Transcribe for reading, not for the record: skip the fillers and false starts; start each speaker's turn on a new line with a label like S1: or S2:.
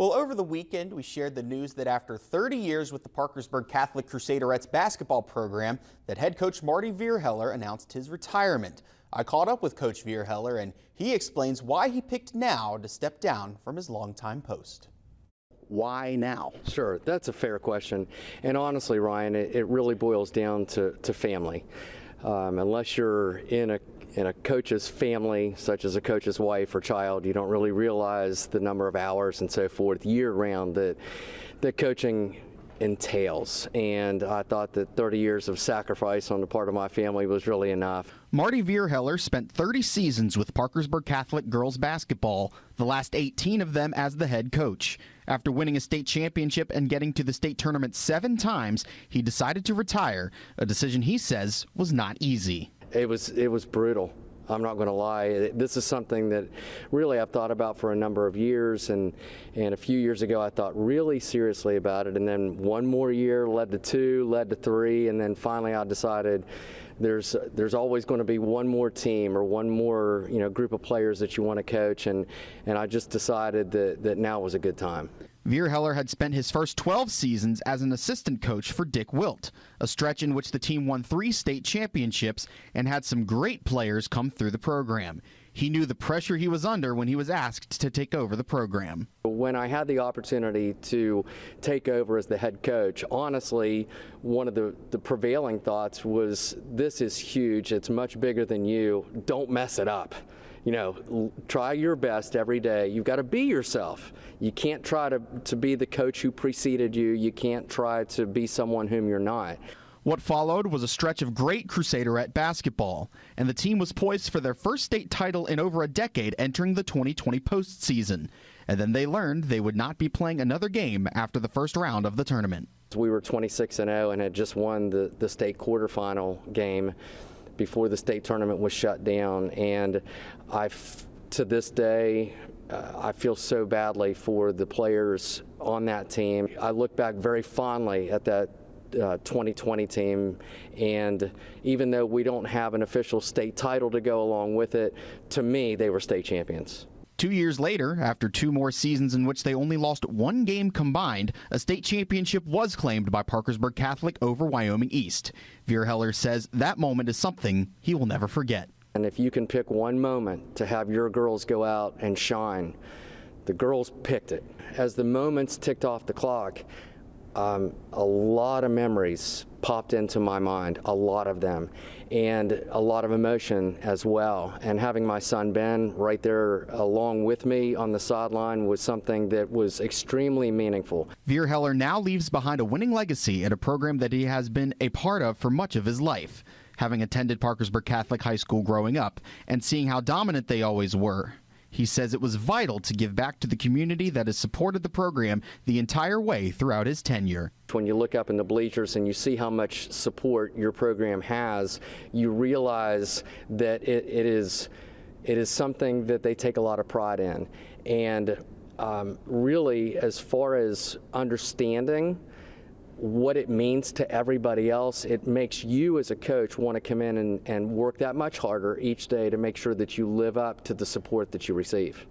S1: Well, over the weekend, we shared the news that after 30 years with the Parkersburg Catholic Crusaderettes basketball program, that head coach Marty Vierheller announced his retirement. I caught up with Coach Vierheller, and he explains why he picked now to step down from his longtime post.
S2: Why now?
S3: Sure, that's a fair question. And honestly, Ryan, it really boils down to family. Unless you're in a coach's family, such as a coach's wife or child, you don't really realize the number of hours and so forth year-round that coaching entails. And I thought that 30 years of sacrifice on the part of my family was really enough.
S1: Marty Vierheller spent 30 seasons with Parkersburg Catholic girls basketball, the last 18 of them as the head coach. After winning a state championship and getting to the state tournament 7 times, he decided to retire, a decision he says was not easy.
S3: It was brutal. I'm not going to lie. This is something that really I've thought about for a number of years, and a few years ago I thought really seriously about it, and then one more year led to 2, led to 3, and then finally I decided there's always going to be one more team or one more group of players that you want to coach, and I just decided that now was a good time.
S1: Vierheller had spent his first 12 seasons as an assistant coach for Dick Wilt, a stretch in which the team won 3 state championships and had some great players come through the program. He knew the pressure he was under when he was asked to take over the program.
S3: When I had the opportunity to take over as the head coach, honestly, one of the prevailing thoughts was, this is huge, it's much bigger than you, don't mess it up. Try your best every day. You've got to be yourself. You can't try to be the coach who preceded you. You can't try to be someone whom you're not.
S1: What followed was a stretch of great Crusaderette basketball, and the team was poised for their first state title in over a decade entering the 2020 postseason. And then they learned they would not be playing another game after the first round of the tournament.
S3: We were 26-0 and had just won the state quarterfinal game before the state tournament was shut down, and to this day, I feel so badly for the players on that team. I look back very fondly at that 2020 team, and even though we don't have an official state title to go along with it, to me, they were state champions.
S1: 2 years later, after 2 more seasons in which they only lost 1 game combined, a state championship was claimed by Parkersburg Catholic over Wyoming East. Vierheller says that moment is something he will never forget.
S3: And if you can pick one moment to have your girls go out and shine, the girls picked it. As the moments ticked off the clock, a lot of memories popped into my mind, a lot of them, and a lot of emotion as well. And having my son Ben right there along with me on the sideline was something that was extremely meaningful.
S1: Vierheller now leaves behind a winning legacy at a program that he has been a part of for much of his life, having attended Parkersburg Catholic High School growing up and seeing how dominant they always were. He says it was vital to give back to the community that has supported the program the entire way throughout his tenure.
S3: When you look up in the bleachers and you see how much support your program has, you realize that it is something that they take a lot of pride in. And really, as far as understanding what it means to everybody else, it makes you as a coach want to come in and work that much harder each day to make sure that you live up to the support that you receive.